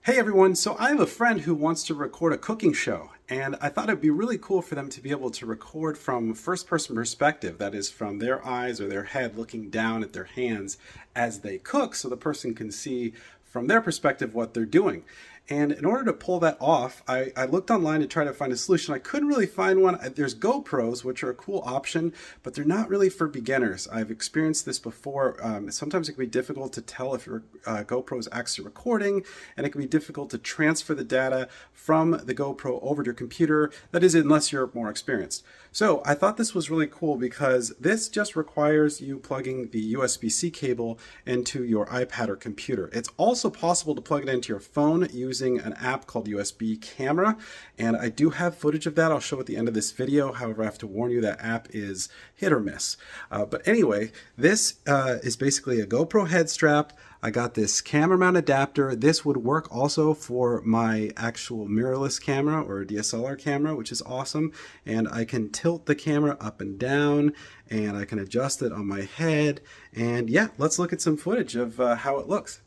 Hey everyone, so I have a friend who wants to record a cooking show, and I thought it'd be really cool for them to be able to record from first person perspective, that is from their eyes or their head looking down at their hands as they cook so the person can see from their perspective what they're doing. And in order to pull that off, I looked online to try to find a solution. I couldn't really find one. There's GoPros, which are a cool option, but they're not really for beginners. I've experienced this before. Sometimes it can be difficult to tell if your GoPro is actually recording, and it can be difficult to transfer the data from the GoPro over to your computer. That is, unless you're more experienced. So I thought this was really cool because this just requires you plugging the USB-C cable into your iPad or computer. It's also possible to plug it into your phone using an app called USB Camera, and I do have footage of that I'll show at the end of this video. However, I have to warn you that app is hit or miss. But anyway, this is basically a GoPro head strap. I got this camera mount adapter. This would work also for my actual mirrorless camera or DSLR camera, which is awesome. And I can tilt the camera up and down, and I can adjust it on my head. And yeah, let's look at some footage of how it looks.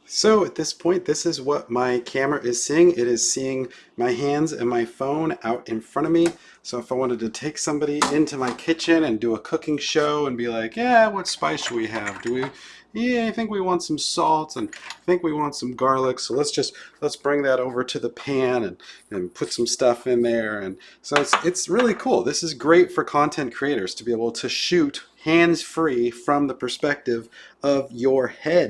So at this point, this is what my camera is seeing. It is seeing my hands and my phone out in front of me. So if I wanted to take somebody into my kitchen and do a cooking show and be like, yeah, what spice should we have? Yeah, I think we want some salt and I think we want some garlic. So let's bring that over to the pan and put some stuff in there. And so it's really cool. This is great for content creators to be able to shoot hands-free from the perspective of your head.